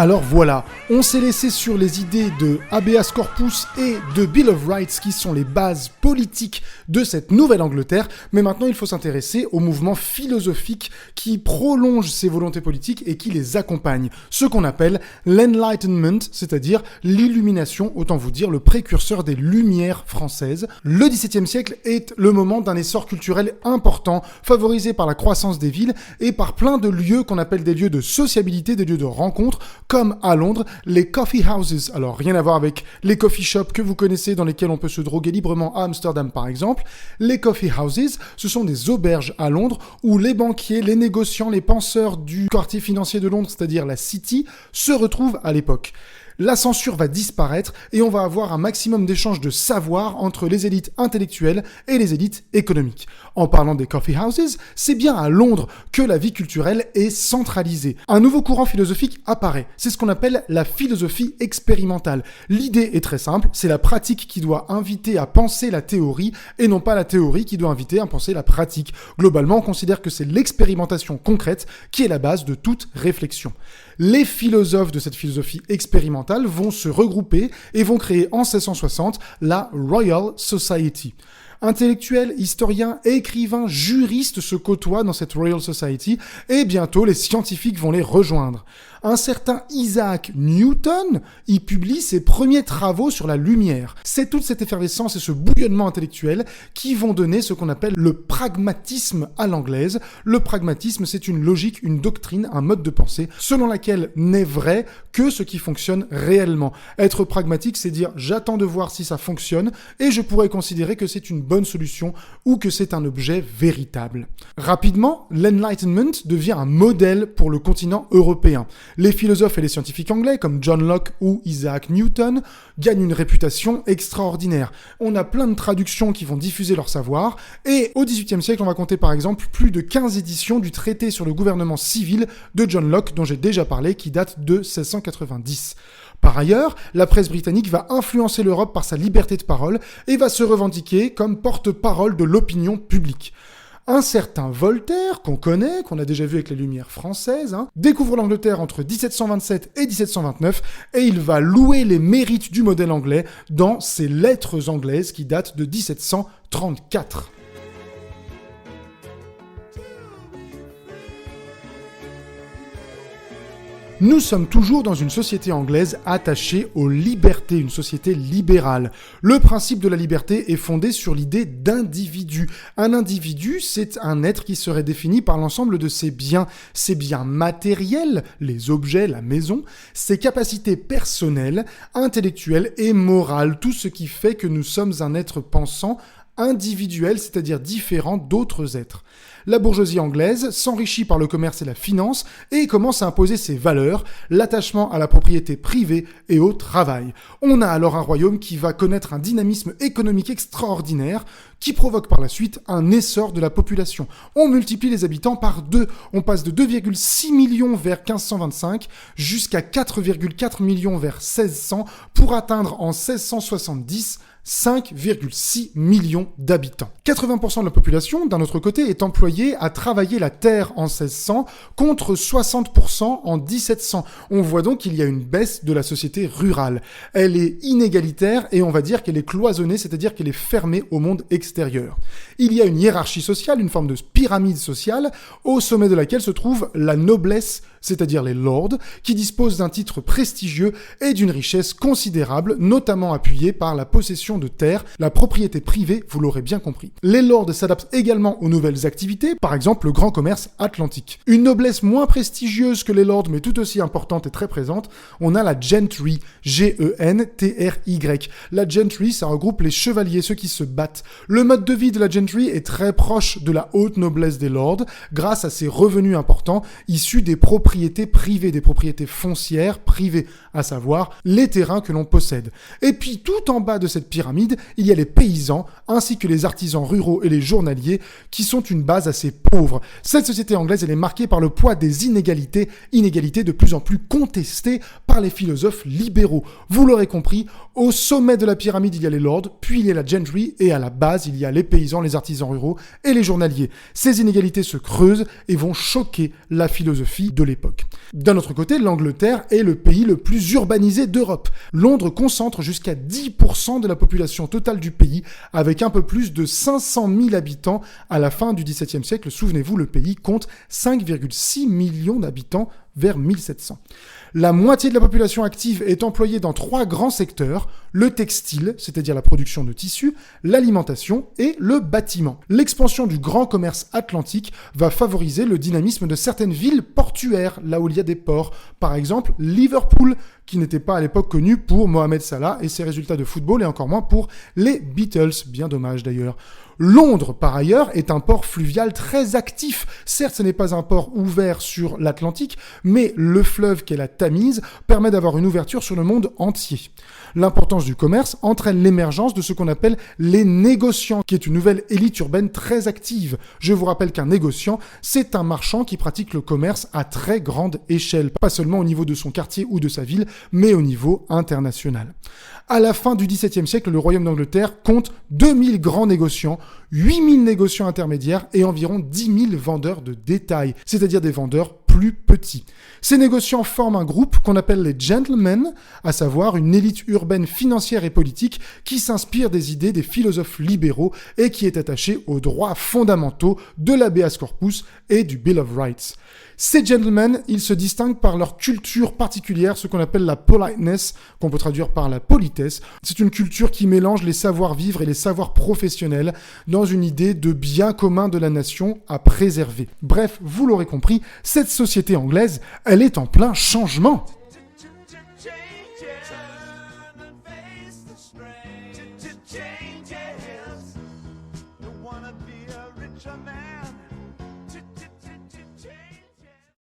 Alors voilà, on s'est laissé sur les idées de habeas corpus et de Bill of Rights qui sont les bases politiques de cette Nouvelle-Angleterre, mais maintenant il faut s'intéresser au mouvement philosophique qui prolonge ces volontés politiques et qui les accompagne, ce qu'on appelle l'Enlightenment, c'est-à-dire l'illumination, autant vous dire le précurseur des Lumières françaises. Le XVIIe siècle est le moment d'un essor culturel important, favorisé par la croissance des villes et par plein de lieux qu'on appelle des lieux de sociabilité, des lieux de rencontre, comme à Londres, les coffee houses. Alors, rien à voir avec les coffee shops que vous connaissez dans lesquels on peut se droguer librement à Amsterdam, par exemple. Les coffee houses, ce sont des auberges à Londres où les banquiers, les négociants, les penseurs du quartier financier de Londres, c'est-à-dire la City, se retrouvent à l'époque. La censure va disparaître et on va avoir un maximum d'échanges de savoir entre les élites intellectuelles et les élites économiques. En parlant des coffee houses, c'est bien à Londres que la vie culturelle est centralisée. Un nouveau courant philosophique apparaît. C'est ce qu'on appelle la philosophie expérimentale. L'idée est très simple, c'est la pratique qui doit inviter à penser la théorie et non pas la théorie qui doit inviter à penser la pratique. Globalement, on considère que c'est l'expérimentation concrète qui est la base de toute réflexion. Les philosophes de cette philosophie expérimentale vont se regrouper et vont créer en 1660 la Royal Society. Intellectuels, historiens, écrivains, juristes se côtoient dans cette Royal Society et bientôt les scientifiques vont les rejoindre. Un certain Isaac Newton y publie ses premiers travaux sur la lumière. C'est toute cette effervescence et ce bouillonnement intellectuel qui vont donner ce qu'on appelle le pragmatisme à l'anglaise. Le pragmatisme, c'est une logique, une doctrine, un mode de pensée selon laquelle n'est vrai que ce qui fonctionne réellement. Être pragmatique, c'est dire j'attends de voir si ça fonctionne et je pourrais considérer que c'est une bonne solution ou que c'est un objet véritable. Rapidement, l'Enlightenment devient un modèle pour le continent européen. Les philosophes et les scientifiques anglais, comme John Locke ou Isaac Newton, gagnent une réputation extraordinaire. On a plein de traductions qui vont diffuser leur savoir, et au XVIIIe siècle, on va compter par exemple plus de 15 éditions du traité sur le gouvernement civil de John Locke, dont j'ai déjà parlé, qui date de 1690. Par ailleurs, la presse britannique va influencer l'Europe par sa liberté de parole et va se revendiquer comme porte-parole de l'opinion publique. Un certain Voltaire, qu'on connaît, qu'on a déjà vu avec les Lumières françaises, découvre l'Angleterre entre 1727 et 1729 et il va louer les mérites du modèle anglais dans ses lettres anglaises qui datent de 1734. Nous sommes toujours dans une société anglaise attachée aux libertés, une société libérale. Le principe de la liberté est fondé sur l'idée d'individu. Un individu, c'est un être qui serait défini par l'ensemble de ses biens matériels, les objets, la maison, ses capacités personnelles, intellectuelles et morales, tout ce qui fait que nous sommes un être pensant, individuel, c'est-à-dire différent d'autres êtres. La bourgeoisie anglaise s'enrichit par le commerce et la finance et commence à imposer ses valeurs, l'attachement à la propriété privée et au travail. On a alors un royaume qui va connaître un dynamisme économique extraordinaire qui provoque par la suite un essor de la population. On multiplie les habitants par 2. On passe de 2,6 millions vers 1525 jusqu'à 4,4 millions vers 1600 pour atteindre en 1670 5,6 millions d'habitants. 80% de la population, d'un autre côté, est employée à travailler la terre en 1600 contre 60% en 1700. On voit donc qu'il y a une baisse de la société rurale. Elle est inégalitaire et on va dire qu'elle est cloisonnée, c'est-à-dire qu'elle est fermée au monde extérieur. Il y a une hiérarchie sociale, une forme de pyramide sociale, au sommet de laquelle se trouve la noblesse, c'est-à-dire les lords, qui disposent d'un titre prestigieux et d'une richesse considérable, notamment appuyée par la possession de terres, la propriété privée, vous l'aurez bien compris. Les lords s'adaptent également aux nouvelles activités, par exemple le grand commerce atlantique. Une noblesse moins prestigieuse que les lords, mais tout aussi importante et très présente, on a la gentry, G-E-N-T-R-Y. La gentry, ça regroupe les chevaliers, ceux qui se battent. Le mode de vie de la gentry est très proche de la haute noblesse des lords, grâce à ses revenus importants, issus des propriétés privées, des propriétés foncières privées, à savoir les terrains que l'on possède. Et puis tout en bas de cette pyramide, pyramide, il y a les paysans, ainsi que les artisans ruraux et les journaliers, qui sont une base assez pauvre. Cette société anglaise, elle est marquée par le poids des inégalités de plus en plus contestées par les philosophes libéraux. Vous l'aurez compris, au sommet de la pyramide, il y a les lords, puis il y a la gentry, et à la base, il y a les paysans, les artisans ruraux et les journaliers. Ces inégalités se creusent et vont choquer la philosophie de l'époque. D'un autre côté, l'Angleterre est le pays le plus urbanisé d'Europe. Londres concentre jusqu'à 10% de la population totale du pays, avec un peu plus de 500 000 habitants à la fin du XVIIe siècle. Souvenez-vous, le pays compte 5,6 millions d'habitants vers 1700. La moitié de la population active est employée dans 3 grands secteurs, le textile, c'est-à-dire la production de tissus, l'alimentation et le bâtiment. L'expansion du grand commerce atlantique va favoriser le dynamisme de certaines villes portuaires, là où il y a des ports. Par exemple, Liverpool, qui n'était pas à l'époque connu pour Mohamed Salah et ses résultats de football, et encore moins pour les Beatles, bien dommage d'ailleurs. Londres, par ailleurs, est un port fluvial très actif. Certes, ce n'est pas un port ouvert sur l'Atlantique, mais le fleuve qu'est la Tamise permet d'avoir une ouverture sur le monde entier. L'importance du commerce entraîne l'émergence de ce qu'on appelle les négociants, qui est une nouvelle élite urbaine très active. Je vous rappelle qu'un négociant, c'est un marchand qui pratique le commerce à très grande échelle, pas seulement au niveau de son quartier ou de sa ville, mais au niveau international. À la fin du XVIIe siècle, le Royaume d'Angleterre compte 2000 grands négociants, 8000 négociants intermédiaires et environ 10 000 vendeurs de détail, c'est-à-dire des vendeurs plus petits. Ces négociants forment un groupe qu'on appelle les gentlemen, à savoir une élite urbaine financière et politique qui s'inspire des idées des philosophes libéraux et qui est attachée aux droits fondamentaux de l'habeas corpus et du Bill of Rights. Ces gentlemen, ils se distinguent par leur culture particulière, ce qu'on appelle la politeness, qu'on peut traduire par la politesse. C'est une culture qui mélange les savoir-vivre et les savoirs professionnels dans une idée de bien commun de la nation à préserver. Bref, vous l'aurez compris, cette société anglaise, elle est en plein changement.